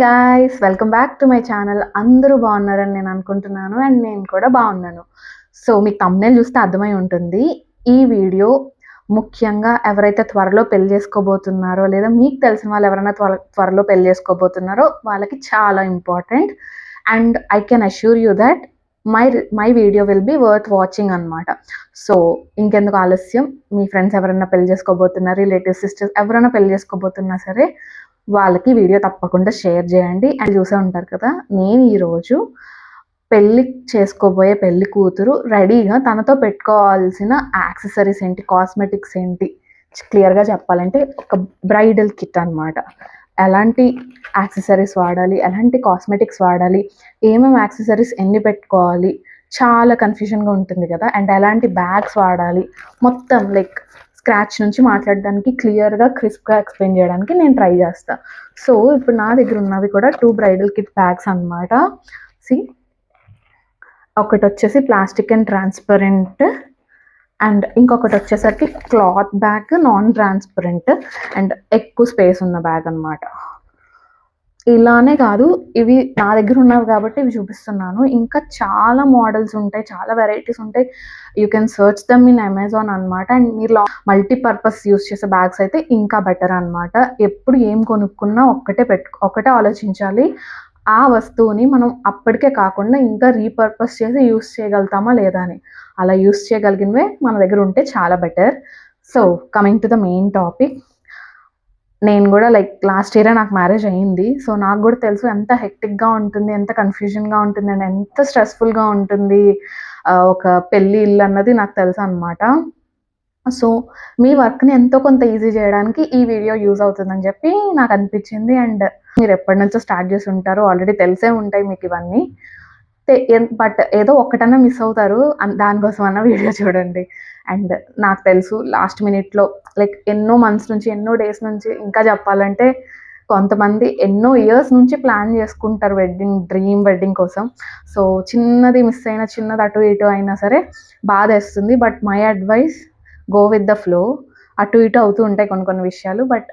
Guys, welcome back to my channel. అందరూ బాగున్నారని నేను అనుకుంటున్నాను అండ్ నేను కూడా బాగున్నాను. సో మీకు థంబ్‌నెయిల్ చూస్తే అర్థమై ఉంటుంది. ఈ వీడియో ముఖ్యంగా ఎవరైతే త్వరలో పెళ్లి చేసుకోబోతున్నారో లేదా మీకు తెలిసిన వాళ్ళు ఎవరైనా త్వరలో పెళ్లి చేసుకోబోతున్నారో వాళ్ళకి చాలా important. And I can assure you that my video will be worth watching అనమాట. సో ఇంకెందుకు ఆలస్యం, మీ ఫ్రెండ్స్ ఎవరైనా పెళ్లి చేసుకోబోతున్నారు, రిలేటివ్స్, సిస్టర్స్ ఎవరైనా పెళ్లి చేసుకోబోతున్నా సరే వాళ్ళకి వీడియో తప్పకుండా షేర్ చేయండి. అండ్ చూసే ఉంటారు కదా, నేను ఈరోజు పెళ్ళి చేసుకోబోయే పెళ్లి కూతురు రెడీగా తనతో పెట్టుకోవాల్సిన యాక్సెసరీస్ ఏంటి, కాస్మెటిక్స్ ఏంటి, క్లియర్గా చెప్పాలంటే ఒక బ్రైడల్ కిట్ అనమాట. ఎలాంటి యాక్సెసరీస్ వాడాలి, ఎలాంటి కాస్మెటిక్స్ వాడాలి, ఏమేమి యాక్సెసరీస్ ఎన్ని పెట్టుకోవాలి, చాలా కన్ఫ్యూజన్గా ఉంటుంది కదా. అండ్ ఎలాంటి బ్యాగ్స్ వాడాలి, మొత్తం లైక్ స్క్రాచ్ నుంచి మాట్లాడడానికి క్లియర్గా క్రిస్ప్గా ఎక్స్ప్లెయిన్ చేయడానికి నేను ట్రై చేస్తాను. సో ఇప్పుడు నా దగ్గర ఉన్నవి కూడా 2 బ్రైడల్ కిట్ బ్యాగ్స్ అనమాట. ఒకటి వచ్చేసి ప్లాస్టిక్ అండ్ ట్రాన్స్పరెంట్ అండ్ ఇంకొకటి వచ్చేసరికి cloth bag, non transparent and ఎక్కువ స్పేస్ ఉన్న బ్యాగ్ అనమాట. ఇలానే కాదు, ఇవి నా దగ్గర ఉన్నవి కాబట్టి ఇవి చూపిస్తున్నాను. ఇంకా చాలా మోడల్స్ ఉంటాయి, చాలా వెరైటీస్ ఉంటాయి. You can search them in Amazon అనమాట. అండ్ మీరు మల్టీపర్పస్ యూస్ చేసే బ్యాగ్స్ అయితే ఇంకా బెటర్ అనమాట. ఎప్పుడు ఏం కొనుక్కున్నా ఒకటే ఆలోచించాలి, ఆ వస్తువుని మనం అప్పటికే కాకుండా ఇంకా రీపర్పస్ చేసి యూస్ చేయగలుగుతామా లేదా అని. అలా యూస్ చేయగలిగినవే మన దగ్గర ఉంటే చాలా better. So coming to the main topic, నేను కూడా లైక్ లాస్ట్ ఇయరే నాకు మ్యారేజ్ అయ్యింది. సో నాకు కూడా తెలుసు ఎంత హెక్టిక్గా ఉంటుంది, ఎంత కన్ఫ్యూజన్గా ఉంటుంది అండ్ ఎంత స్ట్రెస్ఫుల్గా ఉంటుంది ఒక పెళ్ళి ఇల్లు అన్నది నాకు తెలుసు అనమాట. సో మీ వర్క్ని ఎంతో కొంత ఈజీ చేయడానికి ఈ వీడియో యూజ్ అవుతుందని చెప్పి నాకు అనిపించింది. అండ్ మీరు ఎప్పటి నుంచో స్టార్ట్ చేసి ఉంటారు, ఆల్రెడీ తెలిసే ఉంటాయి మీకు ఇవన్నీ. బట్ ఏదో ఒక్కటన్నా మిస్ అవుతారు, దానికోసం అన్న వీడియో చూడండి. అండ్ నాకు తెలుసు లాస్ట్ మినిట్లో లైక్ ఎన్నో మంత్స్ నుంచి, ఎన్నో డేస్ నుంచి, ఇంకా చెప్పాలంటే కొంతమంది ఎన్నో ఇయర్స్ నుంచి ప్లాన్ చేసుకుంటారు డ్రీమ్ వెడ్డింగ్ కోసం. సో చిన్నది మిస్ అయినా, చిన్నది అటు ఇటు అయినా సరే బాధ వేస్తుంది. But my advice, go with the flow. అటు ఇటు అవుతూ ఉంటాయి కొన్ని విషయాలు, బట్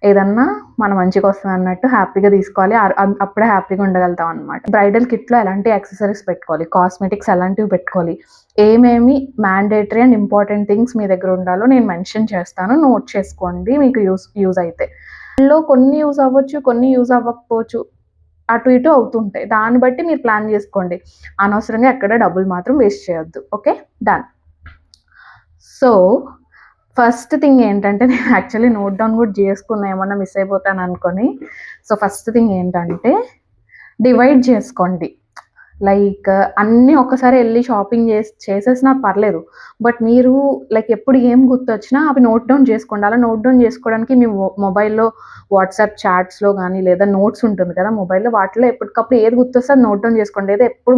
ఏదన్నా మన మంచికి వస్తుంది అన్నట్టు హ్యాపీగా తీసుకోవాలి. అప్పుడే హ్యాపీగా ఉండగలుగుతాం అనమాట. బ్రైడల్ కిట్లో ఎలాంటి యాక్సెసరీస్ పెట్టుకోవాలి, కాస్మెటిక్స్ ఎలాంటివి పెట్టుకోవాలి, ఏమేమి మ్యాండేటరీ అండ్ ఇంపార్టెంట్ థింగ్స్ మీ దగ్గర ఉండాలో నేను మెన్షన్ చేస్తాను, నోట్ చేసుకోండి, మీకు యూజ్ అయితే. అందులో కొన్ని యూజ్ అవ్వచ్చు, కొన్ని యూజ్ అవ్వకపోవచ్చు, అటు ఇటు అవుతుంటాయి. దాన్ని బట్టి మీరు ప్లాన్ చేసుకోండి. అనవసరంగా ఎక్కడ డబ్బులు మాత్రం వేస్ట్ చేయొద్దు. Okay, done. So first thing ఏంటంటే, నేను యాక్చువల్లీ నోట్ డౌన్ కూడా చేసుకున్నా ఏమన్నా మిస్ అయిపోతాను అనుకొని. సో ఫస్ట్ థింగ్ ఏంటంటే, డివైడ్ చేసుకోండి. లైక్ అన్నీ ఒక్కసారి వెళ్ళి షాపింగ్ చేసేసినా పర్లేదు, బట్ మీరు లైక్ ఎప్పుడు ఏం గుర్తొచ్చినా అవి నోట్ డౌన్ చేసుకోండి. అలా నోట్ డౌన్ చేసుకోవడానికి మీ మొబైల్లో వాట్సాప్ చాట్స్లో కానీ లేదా నోట్స్ ఉంటుంది కదా మొబైల్లో, వాటిలో ఎప్పటికప్పుడు ఏది గుర్తొస్తే అది నోట్ డౌన్ చేసుకోండి. లేదా ఎప్పుడు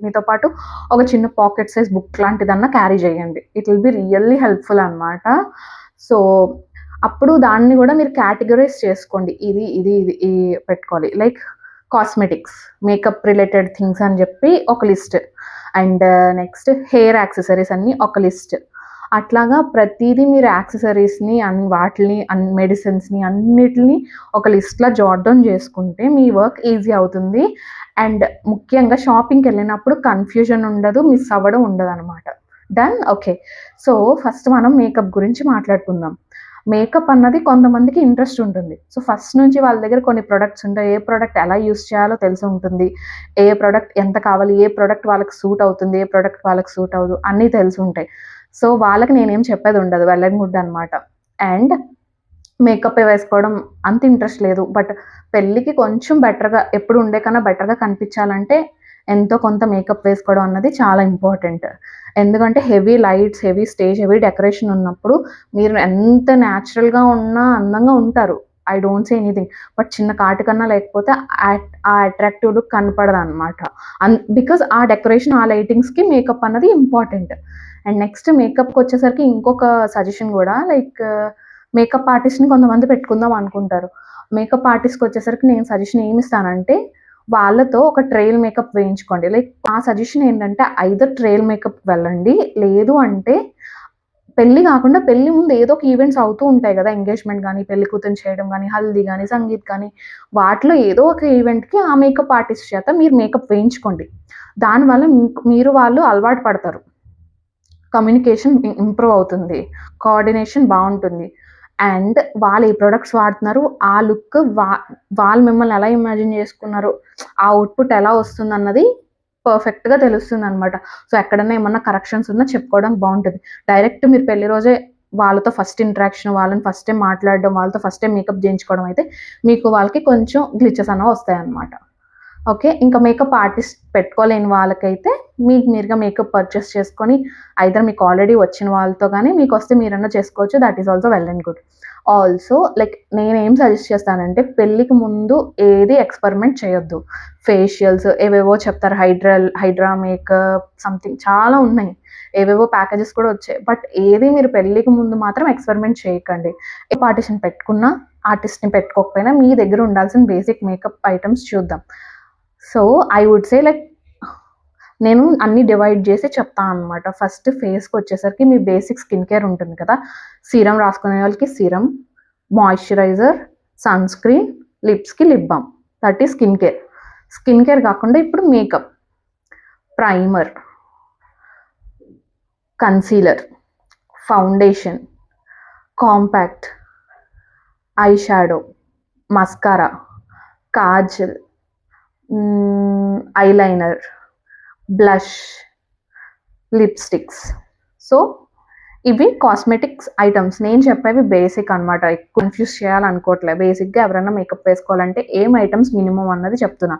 మీతో పాటు ఒక చిన్న పాకెట్ సైజ్ బుక్ లాంటిదన్నా క్యారీ చేయండి. It will be really helpful అనమాట. సో అప్పుడు దాన్ని కూడా మీరు కేటగరైజ్ చేసుకోండి, ఇది ఇది ఇది పెట్టుకోవాలి. Like cosmetics, makeup related things అని చెప్పి ఒక list, and next hair accessories అన్నీ ఒక లిస్ట్. అట్లాగా ప్రతిదీ మీరు యాక్సెసరీస్ని వాటిని మెడిసిన్స్ని అన్నిటిని ఒక లిస్ట్లో జాట్ డౌన్ చేసుకుంటే మీ వర్క్ ఈజీ అవుతుంది. అండ్ ముఖ్యంగా షాపింగ్కి వెళ్ళినప్పుడు కన్ఫ్యూజన్ ఉండదు, మిస్ అవ్వడం ఉండదు అనమాట. డన్. ఓకే, సో ఫస్ట్ మనం మేకప్ గురించి మాట్లాడుకుందాం. మేకప్ అన్నది కొంతమందికి ఇంట్రెస్ట్ ఉంటుంది. సో ఫస్ట్ నుంచి వాళ్ళ దగ్గర కొన్ని ప్రొడక్ట్స్ ఉంటాయి, ఏ ప్రోడక్ట్ ఎలా యూస్ చేయాలో తెలిసి ఉంటుంది, ఏ ప్రోడక్ట్ ఎంత కావాలి, ఏ ప్రోడక్ట్ వాళ్ళకి సూట్ అవుతుంది, ఏ ప్రోడక్ట్ వాళ్ళకి సూట్ అవ్వదు అన్నీ తెలిసి ఉంటాయి. సో వాళ్ళకి నేనేం చెప్పేది ఉండదు, వెళ్ళని గుడ్ అనమాట. అండ్ మేకప్ వేసుకోవడం అంత ఇంట్రెస్ట్ లేదు, బట్ పెళ్ళికి కొంచెం బెటర్గా, ఎప్పుడు ఉండే కన్నా బెటర్గా కనిపించాలంటే ఎంతో కొంత మేకప్ వేసుకోవడం అన్నది చాలా ఇంపార్టెంట్. ఎందుకంటే heavy lights, heavy stage, heavy decoration ఉన్నప్పుడు మీరు ఎంత న్యాచురల్గా ఉన్నా అందంగా ఉంటారు, I don't say anything. But చిన్న కాటు కన్నా లేకపోతే ఆ అట్రాక్టివ్ లుక్ కనపడదు అనమాట. బికాజ్ ఆ డెకరేషన్, ఆ లైటింగ్స్కి మేకప్ అన్నది ఇంపార్టెంట్. అండ్ నెక్స్ట్ మేకప్కి వచ్చేసరికి ఇంకొక సజెషన్ కూడా, లైక్ మేకప్ ఆర్టిస్ట్ని కొంతమంది పెట్టుకుందాం అనుకుంటారు. మేకప్ ఆర్టిస్ట్కి వచ్చేసరికి నేను సజెషన్ ఏమి ఇస్తానంటే, వాళ్ళతో ఒక ట్రైల్ మేకప్ వేయించుకోండి. లైక్ ఆ సజెషన్ ఏంటంటే, ఐదర్ ట్రైల్ మేకప్ వెళ్ళండి, లేదు అంటే పెళ్లి కాకుండా పెళ్లి ముందు ఏదో ఒక ఈవెంట్స్ అవుతూ ఉంటాయి కదా, ఎంగేజ్మెంట్ కానీ, పెళ్లి కూతురు చేయడం కానీ, హల్దీ కానీ, సంగీత్ కానీ, వాటిలో ఏదో ఒక ఈవెంట్కి ఆ మేకప్ ఆర్టిస్ట్ చేత మీరు మేకప్ వేయించుకోండి. దానివల్ల మీరు వాళ్ళు అలవాటు పడతారు, కమ్యూనికేషన్ ఇంప్రూవ్ అవుతుంది, కోఆర్డినేషన్ బాగుంటుంది. అండ్ వాళ్ళు ఏ ప్రొడక్ట్స్ వాడుతున్నారు, ఆ లుక్ వాళ్ళు మిమ్మల్ని ఎలా ఇమాజిన్ చేసుకున్నారు, ఆ అవుట్పుట్ ఎలా వస్తుంది అన్నది పర్ఫెక్ట్గా తెలుస్తుంది అనమాట. సో ఎక్కడన్నా ఏమన్నా కరెక్షన్స్ ఉన్నా చెప్పుకోవడం బాగుంటుంది. డైరెక్ట్ మీరు పెళ్లి రోజే వాళ్ళతో ఫస్ట్ ఇంటరాక్షన్, వాళ్ళని ఫస్ట్ టైం మాట్లాడడం, వాళ్ళతో ఫస్ట్ టైం మేకప్ చేయించుకోవడం అయితే మీకు వాళ్ళకి కొంచెం గ్లిచెస్ అనేవి వస్తాయి అనమాట. ఓకే, ఇంకా మేకప్ ఆర్టిస్ట్ పెట్టుకోలేని వాళ్ళకైతే మీకు మీరుగా మేకప్ పర్చేస్ చేసుకొని ఐదర్ మీకు ఆల్రెడీ వచ్చిన వాళ్ళతో కానీ మీకు వస్తే మీరన్నా చేసుకోవచ్చు. That is also well and good. Also like నేనేం సజెస్ట్ చేస్తానంటే పెళ్ళికి ముందు ఏది ఎక్స్పెరిమెంట్ చేయొద్దు. ఫేషియల్స్ ఏవేవో చెప్తారు, హైడ్రా మేకప్ సంథింగ్ చాలా ఉన్నాయి, ఏవేవో ప్యాకేజెస్ కూడా వచ్చాయి. బట్ ఏది మీరు పెళ్ళికి ముందు మాత్రం ఎక్స్పెరిమెంట్ చేయకండి. ఏ పార్టిషన్ పెట్టుకున్నా, ఆర్టిస్ట్ని పెట్టుకోకపోయినా మీ దగ్గర ఉండాల్సిన బేసిక్ మేకప్ ఐటమ్స్ చూద్దాం. So I would say like నేను అన్ని డివైడ్ చేసి చెప్తాను అనమాట. ఫస్ట్ ఫేస్కి వచ్చేసరికి మీ బేసిక్ స్కిన్ కేర్ ఉంటుంది కదా, సీరం రాసుకునే వాళ్ళకి సీరం, మాయిశ్చరైజర్, సన్ స్క్రీన్, లిప్స్కి lip balm, that is skin care. Skin care కాకుండా ఇప్పుడు makeup, primer, concealer, foundation, compact, eye shadow, mascara, kajal, eyeliner, blush, lipsticks. So ఇవి కాస్మెటిక్స్ ఐటమ్స్. నేను చెప్పేవి బేసిక్ అనమాట, ఎక్కువ కన్ఫ్యూజ్ చేయాలనుకోవట్లే. బేసిక్గా ఎవరైనా మేకప్ వేసుకోవాలంటే ఏం ఐటమ్స్ మినిమం అన్నది చెప్తున్నా.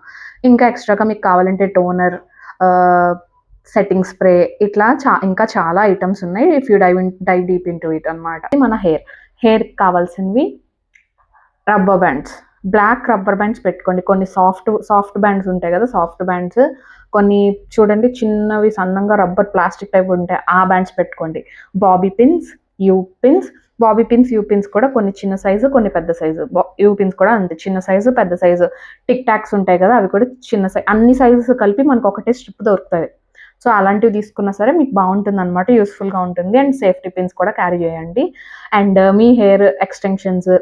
ఇంకా ఎక్స్ట్రాగా మీకు కావాలంటే టోనర్, సెట్టింగ్ స్ప్రే, ఇట్లా ఇంకా చాలా ఐటమ్స్ ఉన్నాయి. If you dive deep into it అనమాట. మన హెయిర్కి కావాల్సినవి rubber bands, black rubber bands పెట్టుకోండి. కొన్ని సాఫ్ట్ బ్యాండ్స్ ఉంటాయి కదా, సాఫ్ట్ బ్యాండ్స్ కొన్ని చూడండి చిన్నవి సన్నంగా రబ్బర్ ప్లాస్టిక్ టైప్ ఉంటాయి, ఆ బ్యాండ్స్ పెట్టుకోండి. Bobby pins, you pins, Bobby pins, you pins కూడా కొన్ని చిన్న సైజు, కొన్ని పెద్ద సైజు. యూ పిన్స్ కూడా అంతే, చిన్న సైజు, పెద్ద సైజు. టిక్ టాక్స్ ఉంటాయి కదా, అవి కూడా చిన్న సైజు. అన్ని సైజెస్ కలిపి మనకు ఒకటే స్ట్రిప్ దొరుకుతుంది. సో అలాంటివి తీసుకున్నా సరే మీకు బాగుంటుంది అనమాట, యూస్ఫుల్గా ఉంటుంది. అండ్ సేఫ్టీ పిన్స్ కూడా క్యారీ చేయండి. అండ్ మీ హెయిర్ ఎక్స్టెన్షన్స్,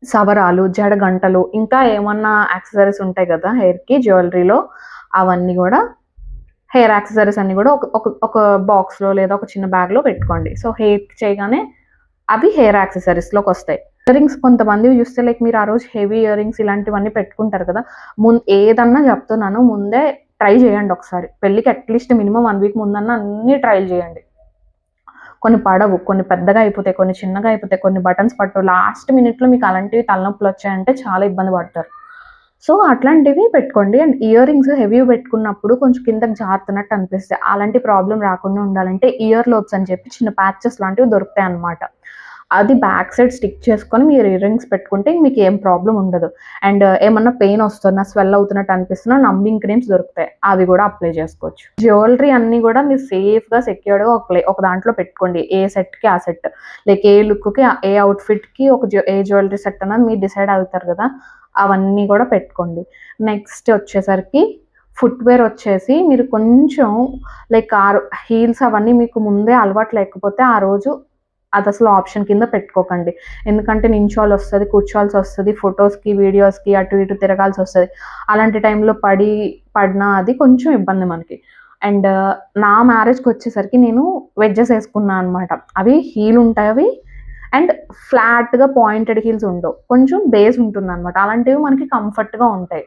సవరాలు, జడ గంటలు, ఇంకా ఏమన్నా యాక్సెసరీస్ ఉంటాయి కదా హెయిర్కి, జ్యువెలరీలో, అవన్నీ కూడా, హెయిర్ యాక్సెసరీస్ అన్నీ కూడా ఒక బాక్స్లో లేదా ఒక చిన్న బ్యాగ్లో పెట్టుకోండి. సో హెయిర్కి చేయగానే అవి హెయిర్ యాక్సెసరీస్లోకి వస్తాయి. ఇయర్ రింగ్స్ కొంతమంది చూస్తే లైక్ మీరు ఆ రోజు హెవీ ఇయర్ రింగ్స్ ఇలాంటివన్నీ పెట్టుకుంటారు కదా, ఏదన్నా చెప్తున్నాను ముందే ట్రై చేయండి ఒకసారి. పెళ్ళికి అట్లీస్ట్ మినిమం 1 వీక్ ముందన్నా అన్నీ ట్రైల్ చేయండి. కొన్ని పడవు, కొన్ని పెద్దగా అయిపోతాయి, కొన్ని చిన్నగా అయిపోతాయి, కొన్ని బటన్స్ పట్టవు. లాస్ట్ మినిట్లో మీకు అలాంటివి తలనొప్పులు వచ్చాయంటే చాలా ఇబ్బంది పడతారు. సో అట్లాంటివి పెట్టుకోండి. అండ్ ఇయర్ రింగ్స్ హెవీ పెట్టుకున్నప్పుడు కొంచెం కిందకి జారుతున్నట్టు అనిపిస్తాయి. అలాంటి ప్రాబ్లం రాకుండా ఉండాలంటే ఇయర్ లోబ్స్ అని చెప్పి చిన్న ప్యాచెస్ లాంటివి దొరుకుతాయి అన్నమాట. అది బ్యాక్ సైడ్ స్టిక్ చేసుకొని మీరు ఇయర్ రింగ్స్ పెట్టుకుంటే మీకు ఏం ప్రాబ్లం ఉండదు. అండ్ ఏమన్నా పెయిన్ వస్తున్నా, స్వెల్ అవుతున్నట్టు అనిపిస్తున్నా నంబింగ్ క్రీమ్స్ దొరుకుతాయి, అవి కూడా అప్లై చేసుకోవచ్చు. జ్యువెలరీ అన్నీ కూడా మీరు సేఫ్గా సెక్యూర్డ్గా ఒక దాంట్లో పెట్టుకోండి. ఏ సెట్కి ఆ సెట్, లైక్ ఏ లుక్కి ఏ అవుట్ఫిట్కి ఏ జ్యువెలరీ సెట్ అన్నది మీరు డిసైడ్ అవుతారు కదా, అవన్నీ కూడా పెట్టుకోండి. నెక్స్ట్ వచ్చేసరికి ఫుట్వేర్ వచ్చేసి మీరు కొంచెం లైక్ హీల్స్ అవన్నీ మీకు ముందే అలవాటు లేకపోతే ఆ రోజు అది అసలు ఆప్షన్ కింద పెట్టుకోకండి. ఎందుకంటే నించోవాల్సి వస్తుంది, కూర్చోవాల్సి వస్తుంది, ఫొటోస్కి వీడియోస్కి అటు ఇటు తిరగాల్సి వస్తుంది. అలాంటి టైంలో పడినా అది కొంచెం ఇబ్బంది మనకి. అండ్ నా మ్యారేజ్కి వచ్చేసరికి నేను వెడ్జెస్ వేసుకున్నాను అనమాట. అవి హీల్ ఉంటాయి అండ్ ఫ్లాట్గా పాయింటెడ్ హీల్స్ ఉండవు, కొంచెం బేస్ ఉంటుంది అనమాట. అలాంటివి మనకి కంఫర్ట్గా ఉంటాయి.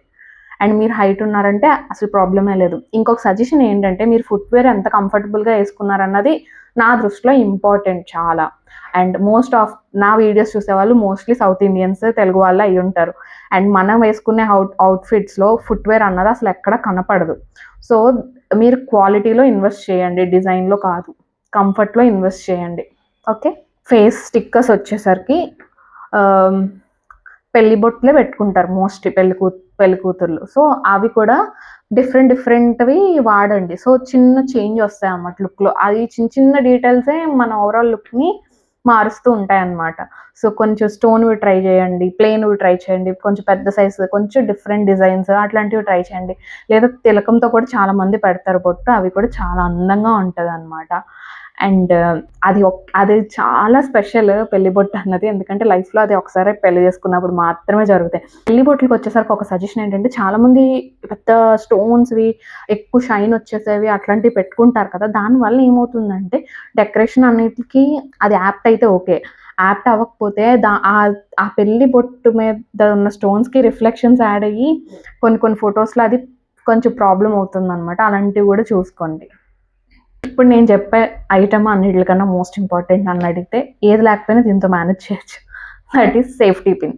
అండ్ మీరు హైట్ ఉన్నారంటే అసలు ప్రాబ్లమే లేదు. ఇంకొక సజెషన్ ఏంటంటే మీరు ఫుట్వేర్ ఎంత కంఫర్టబుల్గా వేసుకున్నారన్నది నా దృష్టిలో ఇంపార్టెంట్ చాలా. అండ్ మోస్ట్ ఆఫ్ నా వీడియోస్ చూసేవాళ్ళు మోస్ట్లీ సౌత్ ఇండియన్స్, తెలుగు వాళ్ళు అయి ఉంటారు. అండ్ మనం వేసుకునే అవుట్ఫిట్స్లో ఫుట్వేర్ అన్నది అసలు ఎక్కడ కనపడదు. సో మీరు క్వాలిటీలో ఇన్వెస్ట్ చేయండి, డిజైన్లో కాదు, కంఫర్ట్లో ఇన్వెస్ట్ చేయండి. ఓకే, ఫేస్ స్టిక్కర్స్ వచ్చేసరికి పెళ్లి బొట్లే పెట్టుకుంటారు మోస్ట్లీ పెళ్లి కూతుర్లు. సో అవి కూడా డిఫరెంట్వి వాడండి. సో చిన్న చేంజ్ వస్తాయి అన్నమాట లుక్లో. అది చిన్న చిన్న డీటెయిల్సే మన ఓవరాల్ లుక్ని మారుస్తూ ఉంటాయి అన్నమాట. సో కొంచెం స్టోన్వి ట్రై చేయండి, ప్లెయిన్వి ట్రై చేయండి, కొంచెం పెద్ద సైజు, కొంచెం డిఫరెంట్ డిజైన్స్ అట్లాంటివి ట్రై చేయండి. లేదా తిలకంతో కూడా చాలా మంది పెడతారు బొట్టు, అవి కూడా చాలా అందంగా ఉంటుంది అన్నమాట. అండ్ అది చాలా స్పెషల్ పెళ్లి బొట్టు అన్నది. ఎందుకంటే లైఫ్లో అది ఒకసారి పెళ్లి చేసుకున్నప్పుడు మాత్రమే జరుగుతాయి. పెళ్లి బొట్లకి వచ్చేసరికి ఒక సజెషన్ ఏంటంటే, చాలామంది పెద్ద స్టోన్స్వి ఎక్కువ షైన్ వచ్చేసేవి అట్లాంటివి పెట్టుకుంటారు కదా. దానివల్ల ఏమవుతుందంటే డెకరేషన్ అన్నిటికీ అది యాప్ట్ అయితే ఓకే, యాప్ట్ అవ్వకపోతే ఆ పెళ్లి బొట్టు మీద ఉన్న స్టోన్స్కి రిఫ్లెక్షన్స్ యాడ్ అయ్యి కొన్ని ఫొటోస్లో అది కొంచెం ప్రాబ్లం అవుతుందన్నమాట. అలాంటివి కూడా చూసుకోండి. ఇప్పుడు నేను చెప్పే ఐటమ్ అన్నిటికన్నా మోస్ట్ ఇంపార్టెంట్ నన్ను అడిగితే, ఏది లేకపోయినా దీంతో మేనేజ్ చేయొచ్చు. That is safety pin.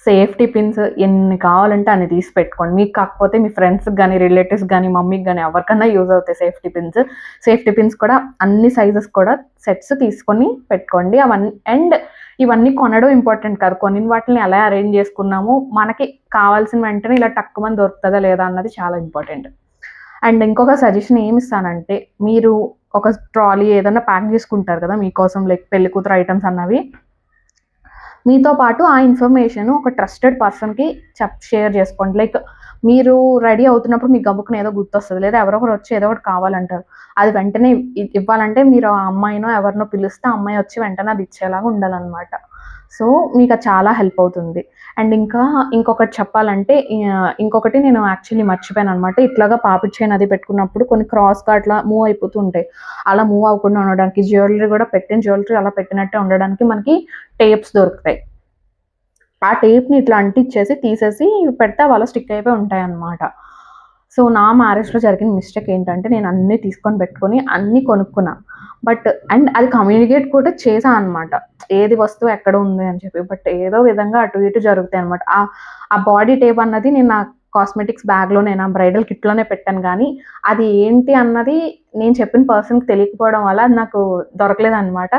Safety pins ఎన్ని కావాలంటే అన్ని తీసి పెట్టుకోండి. మీకు కాకపోతే మీ ఫ్రెండ్స్కి కానీ, రిలేటివ్స్ కానీ, మమ్మీకి కానీ ఎవరికన్నా యూజ్ అవుతాయి సేఫ్టీ పిన్స్. సేఫ్టీ పిన్స్ కూడా అన్ని సైజెస్ కూడా సెట్స్ తీసుకొని పెట్టుకోండి. అండ్ ఇవన్నీ కొనడం ఇంపార్టెంట్ కాదు, కొనిన వాటిని ఎలా అరేంజ్ చేసుకున్నాము, మనకి కావాల్సిన వెంటనే ఇలా టక్కుమని దొరుకుతుందా లేదా అన్నది చాలా ఇంపార్టెంట్. అండ్ ఇంకొక సజెషన్ ఏమి ఇస్తానంటే, మీరు ఒక ట్రాలీ ఏదైనా ప్యాక్ చేసుకుంటారు కదా మీకోసం, లైక్ పెళ్లి కూతురు ఐటమ్స్ అన్నవి, మీతో పాటు ఆ ఇన్ఫర్మేషన్ ఒక ట్రస్టెడ్ పర్సన్కి షేర్ చేసుకోండి. లైక్ మీరు రెడీ అవుతున్నప్పుడు మీకు గబుక్కున ఏదో గుర్తొస్తుంది, లేదా ఎవరో ఒకరు వచ్చి ఏదో ఒకటి కావాలంటారు, అది వెంటనే ఇవ్వాలంటే మీరు ఆ అమ్మాయినో ఎవరినో పిలిస్తే ఆ అమ్మాయి వచ్చి వెంటనే అది ఇచ్చేలాగా ఉండాలన్నమాట. సో మీకు అది చాలా హెల్ప్ అవుతుంది. అండ్ ఇంకొకటి చెప్పాలంటే, ఇంకొకటి నేను యాక్చువల్లీ మర్చిపోయాను అనమాట. ఇట్లాగా పాపిడి చైన్ అది పెట్టుకున్నప్పుడు కొన్ని క్రాస్గా అట్లా మూవ్ అయిపోతూ ఉంటాయి. అలా మూవ్ అవ్వకుండా ఉండడానికి జ్యువెలరీ కూడా జ్యువెలరీ అలా పెట్టినట్టే ఉండడానికి మనకి టేప్స్ దొరుకుతాయి. ఆ టేప్ని ఇట్లా అంటించేసి తీసేసి పెడితే వాళ్ళ స్టిక్ అయిపోయి ఉంటాయి అన్నమాట. సో నా మ్యారేజ్లో జరిగిన మిస్టేక్ ఏంటంటే, నేను అన్నీ తీసుకొని పెట్టుకొని అన్నీ కొనుక్కున్నా, అండ్ అది కమ్యూనికేట్ కూడా చేశా అనమాట, ఏది వస్తువు ఎక్కడ ఉంది అని చెప్పి. బట్ ఏదో విధంగా అటు ఇటు జరుగుతాయి అనమాట. ఆ బాడీ టేప్ అన్నది నేను నా కాస్మెటిక్స్ బ్యాగ్లోనే, నా బ్రైడల్ కిట్లోనే పెట్టాను, కానీ అది ఏంటి అన్నది నేను చెప్పిన పర్సన్కి తెలియకపోవడం వల్ల అది నాకు దొరకలేదన్నమాట.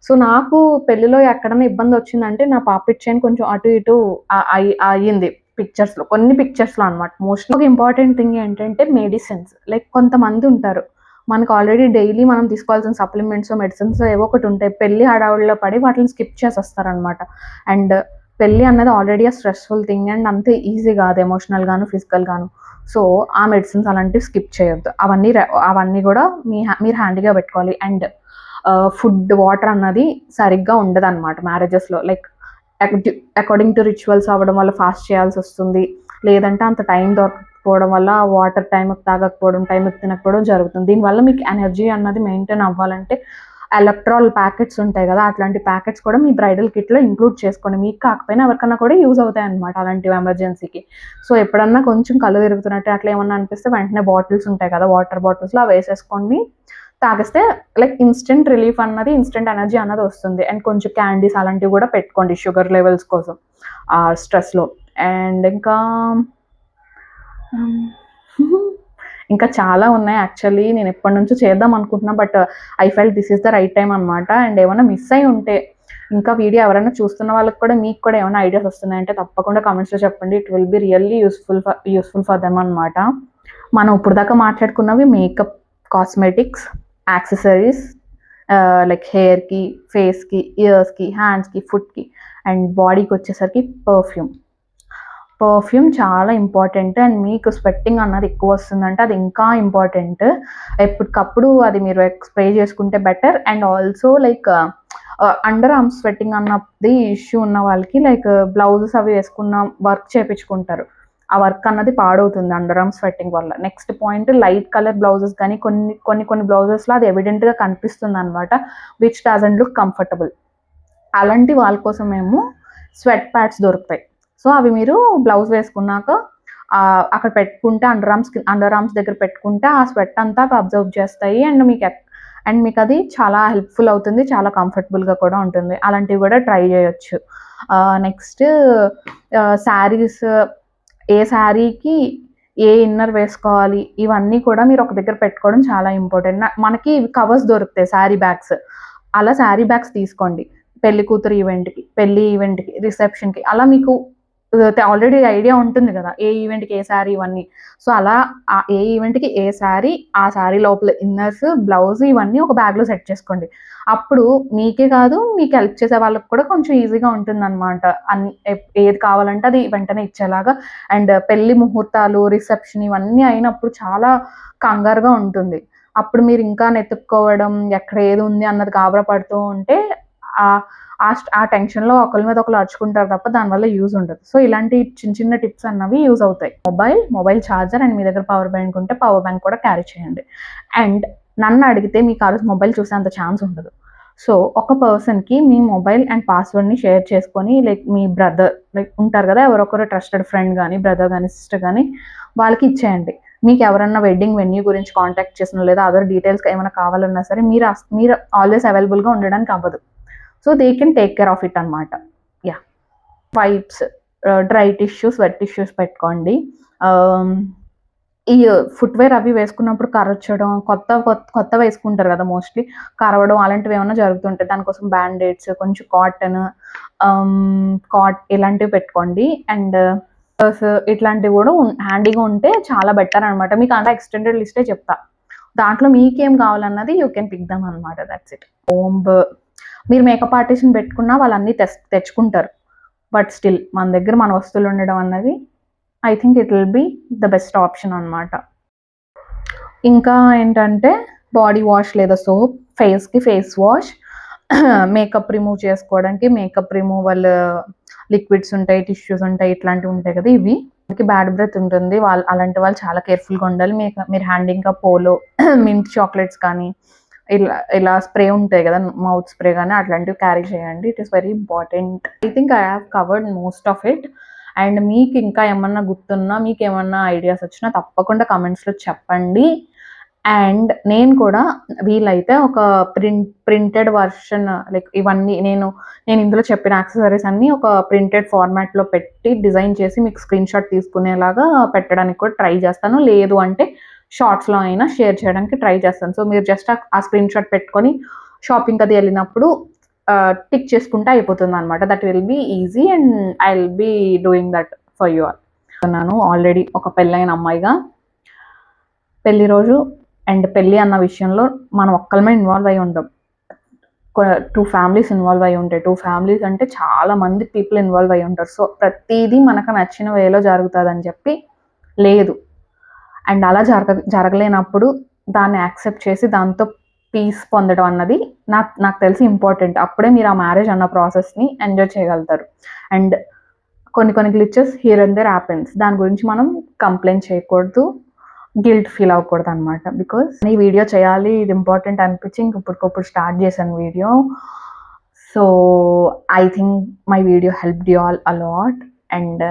సో నాకు పెళ్లిలో ఎక్కడైనా ఇబ్బంది వచ్చిందంటే, నా పాపిడి చైన్ కొంచెం అటు ఇటు అయ్యింది కొన్ని పిక్చర్స్లో అనమాట. మోస్ట్లీ ఒక ఇంపార్టెంట్ థింగ్ ఏంటంటే మెడిసిన్స్. లైక్ కొంతమంది ఉంటారు, మనకు ఆల్రెడీ డైలీ మనం తీసుకోవాల్సిన సప్లిమెంట్స్, మెడిసిన్స్ ఏవో ఒకటి ఉంటాయి, పెళ్లి హడావుడిలో పడి వాటిని స్కిప్ చేసేస్తారనమాట. అండ్ పెళ్లి అన్నది ఆల్రెడీ స్ట్రెస్ఫుల్ థింగ్, అండ్ అంతే ఈజీ కాదు ఎమోషనల్ గాను ఫిజికల్ గాను. సో ఆ మెడిసిన్స్ అలాంటివి స్కిప్ చేయొద్దు. అవన్నీ కూడా మీరు హ్యాండీగా పెట్టుకోవాలి. అండ్ ఫుడ్, వాటర్ అన్నది సరిగ్గా ఉండదు అనమాట మ్యారేజెస్లో. లైక్ అకార్డింగ్ టు రిచువల్స్ అవ్వడం వల్ల ఫాస్ట్ చేయాల్సి వస్తుంది, లేదంటే అంత టైం దొరకకపోవడం వల్ల వాటర్ టైంకి తాగకపోవడం, టైంకి తినకపోవడం జరుగుతుంది. దీనివల్ల మీకు ఎనర్జీ అన్నది మెయింటైన్ అవ్వాలంటే ఎలక్ట్రాల్ ప్యాకెట్స్ ఉంటాయి కదా, అట్లాంటి ప్యాకెట్స్ కూడా మీ బ్రైడల్ కిట్లో ఇంక్లూడ్ చేసుకోండి. మీకు కాకపోయినా ఎవరికన్నా కూడా యూజ్ అవుతాయి అనమాట అలాంటివి ఎమర్జెన్సీకి. సో ఎప్పుడన్నా కొంచెం కళ్ళు తిరుగుతున్నట్టు అట్లా ఏమన్నా అనిపిస్తే వెంటనే బాటిల్స్ ఉంటాయి కదా, వాటర్ బాటిల్స్లో అవి వేసేసుకోండి, తాగిస్తే లైక్ ఇన్స్టెంట్ రిలీఫ్ అన్నది, ఇన్స్టెంట్ ఎనర్జీ అన్నది వస్తుంది. అండ్ కొంచెం క్యాండీస్ అలాంటివి కూడా పెట్టుకోండి షుగర్ లెవెల్స్ కోసం ఆ స్ట్రెస్లో. అండ్ ఇంకా చాలా ఉన్నాయి యాక్చువల్లీ, నేను ఎప్పటి నుంచో చేద్దాం అనుకుంటున్నా, but I felt this is the right time అనమాట. అండ్ ఏమైనా మిస్ అయి ఉంటే, ఇంకా వీడియో ఎవరైనా చూస్తున్న వాళ్ళకి కూడా మీకు కూడా ఏమైనా ఐడియాస్ వస్తున్నాయంటే తప్పకుండా కామెంట్స్లో చెప్పండి. It will be really useful for them అనమాట. మనం ఇప్పుడు దాకా మాట్లాడుకున్నవి మేకప్, కాస్మెటిక్స్, యాక్సెసరీస్, లైక్ హెయిర్కి, ఫేస్కి, ఇయర్స్కి, హ్యాండ్స్కి, ఫుట్కి, అండ్ బాడీకి వచ్చేసరికి పర్ఫ్యూమ్ చాలా ఇంపార్టెంట్. అండ్ మీకు స్వెట్టింగ్ అన్నది ఎక్కువ వస్తుందంటే అది ఇంకా ఇంపార్టెంట్. ఎప్పటికప్పుడు అది మీరు స్ప్రే చేసుకుంటే better. And also like under arms sweating అన్నది ఇష్యూ ఉన్న వాళ్ళకి, లైక్ బ్లౌజెస్ అవి వేసుకున్న వర్క్ చేయించుకుంటారు, ఆ వర్క్ అన్నది పాడవుతుంది అండర్ ఆర్మ్ స్వెట్టింగ్ వల్ల. Next point, light colour blouses కానీ కొన్ని బ్లౌజెస్లో అది ఎవిడెంట్గా కనిపిస్తుంది అనమాట, విచ్ డజంట్ లుక్ కంఫర్టబుల్. అలాంటి వాళ్ళ కోసం మేము స్వెట్ ప్యాడ్స్ దొరుకుతాయి. సో అవి మీరు బ్లౌజ్ వేసుకున్నాక అక్కడ పెట్టుకుంటే, అండర్ ఆర్మ్స్ దగ్గర పెట్టుకుంటే ఆ స్వెట్ అంతా అబ్జర్వ్ చేస్తాయి. అండ్ మీకు అది చాలా హెల్ప్ఫుల్ అవుతుంది, చాలా కంఫర్టబుల్గా కూడా ఉంటుంది. అలాంటివి కూడా ట్రై చేయొచ్చు. నెక్స్ట్ శారీస్, ఏ శారీకి ఏ ఇన్నర్ వేసుకోవాలి, ఇవన్నీ కూడా మీరు ఒక దగ్గర పెట్టుకోవడం చాలా ఇంపార్టెంట్. మనకి కవర్స్ దొరుకుతాయి శారీ బ్యాగ్స్, అలా శారీ బ్యాగ్స్ తీసుకోండి. పెళ్లి కూతురు ఈవెంట్కి, పెళ్లి ఈవెంట్కి, రిసెప్షన్కి, అలా మీకు ఆల్రెడీ ఐడియా ఉంటుంది కదా ఏ ఈవెంట్కి ఏ శారీ ఇవన్నీ. సో అలా ఏ ఈవెంట్కి ఏ శారీ, ఆ శారీ లోపల ఇన్నర్స్, బ్లౌజ్ ఇవన్నీ ఒక బ్యాగ్లో సెట్ చేసుకోండి. అప్పుడు మీకే కాదు, మీకు హెల్ప్ చేసే వాళ్ళకి కూడా కొంచెం ఈజీగా ఉంటుందన్నమాట. ఏది కావాలంటే అది వెంటనే ఇచ్చేలాగా. అండ్ పెళ్లి ముహూర్తాలు, రిసెప్షన్ ఇవన్నీ అయినప్పుడు చాలా కంగారుగా ఉంటుంది. అప్పుడు మీరు ఇంకా నెతుక్కోవడం ఎక్కడ ఏది ఉంది అన్నది గాబరా పడుతూ ఉంటే ఆ టెన్షన్లో ఒకరి మీద ఒకరు అరుచుకుంటారు తప్ప దానివల్ల యూజ్ ఉండదు. సో ఇలాంటి చిన్న చిన్న టిప్స్ అన్నవి యూజ్ అవుతాయి. మొబైల్ ఛార్జర్ అండ్ మీ దగ్గర పవర్ బ్యాంక్ ఉంటే పవర్ బ్యాంక్ కూడా క్యారీ చేయండి. అండ్ నన్ను అడిగితే మీకు ఆ రోజు మొబైల్ చూసే అంత ఛాన్స్ ఉండదు. సో ఒక పర్సన్కి మీ మొబైల్ అండ్ పాస్వర్డ్ని షేర్ చేసుకొని లైక్ మీ బ్రదర్ లైక్ ఉంటారు కదా, ఎవరొకరు ట్రస్టెడ్ ఫ్రెండ్ కానీ బ్రదర్ కానీ సిస్టర్ కానీ వాళ్ళకి ఇచ్చేయండి. మీకు ఎవరన్నా వెడ్డింగ్ వెన్యూ గురించి కాంటాక్ట్ చేసిన లేదా అదర్ డీటెయిల్స్ ఏమైనా కావాలన్నా సరే మీరు ఆల్వేస్ అవైలబుల్గా ఉండడానికి అవ్వదు. So they can take care of it అనమాట. Yeah, wipes, dry tissues, wet tissues పెట్టుకోండి. ఈ ఫుట్వేర్ అవి వేసుకున్నప్పుడు కరచడం, కొత్త వేసుకుంటారు కదా మోస్ట్లీ, కరవడం అలాంటివి ఏమైనా జరుగుతుంటాయి. దానికోసం బ్యాండేడ్స్, కొంచెం కాటన్ ఇలాంటివి పెట్టుకోండి. అండ్ ఇట్లాంటివి కూడా హ్యాండీగా ఉంటే చాలా బెటర్ అనమాట. మీకు అంతా ఎక్స్టెండెడ్ లిస్టే చెప్తా, దాంట్లో మీకేం కావాలన్నది యూ కెన్ పిక్ దమ్ అనమాట. That's it. మీరు మేకప్ ఆర్టిస్ట్ని పెట్టుకున్నా వాళ్ళన్నీ తెచ్చుకుంటారు. బట్ స్టిల్ మన దగ్గర మన వస్తువులు ఉండడం అన్నది I think it will be the best option అనమాట. ఇంకా ఏంటంటే బాడీ వాష్ లేదా సోప్, ఫేస్కి ఫేస్ వాష్, మేకప్ రిమూవ్ చేసుకోవడానికి మేకప్ రిమూవల్ లిక్విడ్స్ ఉంటాయి, టిష్యూస్ ఉంటాయి, ఇట్లాంటివి ఉంటాయి కదా. ఇవి బ్యాడ్ బ్రెత్ ఉంటుంది, అలాంటి వాళ్ళు చాలా కేర్ఫుల్గా ఉండాలి. మీరు హ్యాండింగ్గా పోలో మింట్ చాక్లెట్స్ కానీ ఇలా స్ప్రే ఉంటాయి కదా, మౌత్ స్ప్రే కానీ అట్లాంటివి క్యారీ చేయండి. It is very important. I think I have covered most of it. And మీకు ఇంకా ఏమన్నా గుర్తున్నా, మీకు ఏమన్నా ఐడియాస్ వచ్చినా తప్పకుండా కమెంట్స్లో చెప్పండి. అండ్ నేను కూడా వీలైతే ఒక ప్రింటెడ్ వర్షన్ లైక్ ఇవన్నీ నేను ఇందులో చెప్పిన యాక్సెసరీస్ అన్నీ ఒక ప్రింటెడ్ ఫార్మాట్లో పెట్టి డిజైన్ చేసి మీకు స్క్రీన్ షాట్ తీసుకునేలాగా పెట్టడానికి కూడా ట్రై చేస్తాను. లేదు అంటే షార్ట్స్లో అయినా షేర్ చేయడానికి ట్రై చేస్తాను. సో మీరు జస్ట్ ఆ స్క్రీన్ షాట్ పెట్టుకొని షాపింగ్ అది వెళ్ళినప్పుడు టిక్ చేసుకుంటే అయిపోతుంది అనమాట. That will be easy and I will be doing that for you all. నేను ఆల్రెడీ ఒక పెళ్ళైన అమ్మాయిగా పెళ్లి రోజు అండ్ పెళ్ళి అన్న విషయంలో మనం ఒక్కలమే ఇన్వాల్వ్ అయి ఉంటాం. 2 ఫ్యామిలీస్ ఇన్వాల్వ్ అయి ఉంటాయి. 2 ఫ్యామిలీస్ అంటే చాలా మంది పీపుల్ ఇన్వాల్వ్ అయి ఉంటారు. సో ప్రతిదీ మనకు నచ్చిన వేలో జరుగుతుందని చెప్పి లేదు. అండ్ అలా జరగలేనప్పుడు దాన్ని యాక్సెప్ట్ చేసి దాంతో పీస్ పొందడం అన్నది నాకు తెలిసి ఇంపార్టెంట్. అప్పుడే మీరు ఆ మ్యారేజ్ అన్న ప్రాసెస్ని ఎంజాయ్ చేయగలుగుతారు. అండ్ కొన్ని glitches here and there happens, దాని గురించి మనం కంప్లైంట్ చేయకూడదు, గిల్ట్ ఫీల్ అవ్వకూడదు అనమాట. బికాస్ ఈ వీడియో చేయాలి, ఇది ఇంపార్టెంట్ అనిపించి ఇప్పటికప్పుడు స్టార్ట్ చేశాను video. So I think my video helped you all a lot. And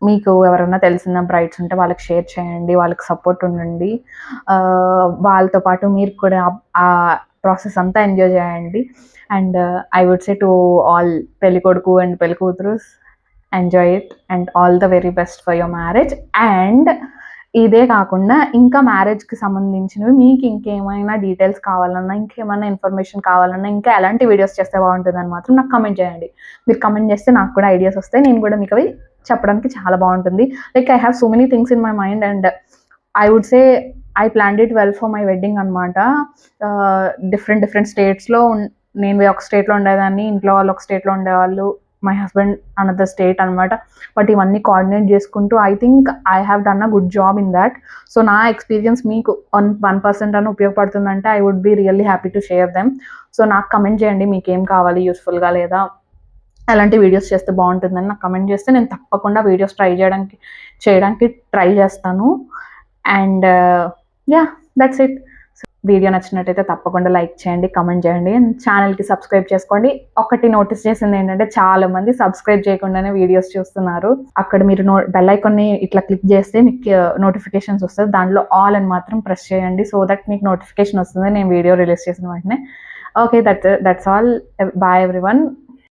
మీకు ఎవరైనా తెలిసిన బ్రైడ్స్ ఉంటే వాళ్ళకి షేర్ చేయండి, వాళ్ళకి సపోర్ట్ ఉండండి. వాళ్ళతో పాటు మీరు కూడా ఆ ప్రాసెస్ అంతా ఎంజాయ్ చేయండి. And I would say to all పెళ్ళికొడుకు అండ్ పెళ్ళికూతురు, enjoy it and all the very best for your marriage. And ఇదే కాకుండా ఇంకా మ్యారేజ్కి సంబంధించినవి మీకు ఇంకేమైనా డీటెయిల్స్ కావాలన్నా, ఇంకేమైనా ఇన్ఫర్మేషన్ కావాలన్నా, ఇంకా ఎలాంటి వీడియోస్ చేస్తే బాగుంటుందని మాత్రం నాకు కమెంట్ చేయండి. మీరు కమెంట్ చేస్తే నాకు కూడా ఐడియాస్ వస్తాయి, నేను కూడా మీకు అవి చెప్పడానికి చాలా బాగుంటుంది. Like I have so many things in my mind and I would say I planned it well for my wedding అనమాట. డిఫరెంట్ స్టేట్స్లో నేను ఒక స్టేట్లో ఉండేదాన్ని, ఇంట్లో వాళ్ళు ఒక స్టేట్లో ఉండేవాళ్ళు, మై హస్బెండ్ అనదర్ స్టేట్ అనమాట. బట్ ఇవన్నీ కోఆర్డినేట్ చేసుకుంటూ I think I have done a good job in that. So నా ఎక్స్పీరియన్స్ మీకు 1% అని ఉపయోగపడుతుందంటే I would be really happy to share them. So నాకు కమెంట్ చేయండి మీకు ఏం కావాలి, యూస్ఫుల్గా లేదా అలాంటి వీడియోస్ చేస్తే బాగుంటుందని నాకు కమెంట్ చేస్తే నేను తప్పకుండా వీడియోస్ చేయడానికి ట్రై చేస్తాను. And yeah, that's it. Video నచ్చినట్టయితే తప్పకుండా లైక్ చేయండి, కమెంట్ చేయండి అండ్ ఛానల్కి సబ్స్క్రైబ్ చేసుకోండి. ఒకటి నోటీస్ చేసింది ఏంటంటే చాలా మంది సబ్స్క్రైబ్ చేయకుండానే వీడియోస్ చూస్తున్నారు. అక్కడ మీరు బెల్ ఐకాన్ని ఇట్లా క్లిక్ చేస్తే మీకు నోటిఫికేషన్స్ వస్తుంది, దాంట్లో ఆల్ అని మాత్రం ప్రెస్ చేయండి. సో దట్ మీకు నోటిఫికేషన్ వస్తుంది నేను వీడియో రిలీజ్ చేసిన వెంటనే. Okay, that's all. Bye everyone.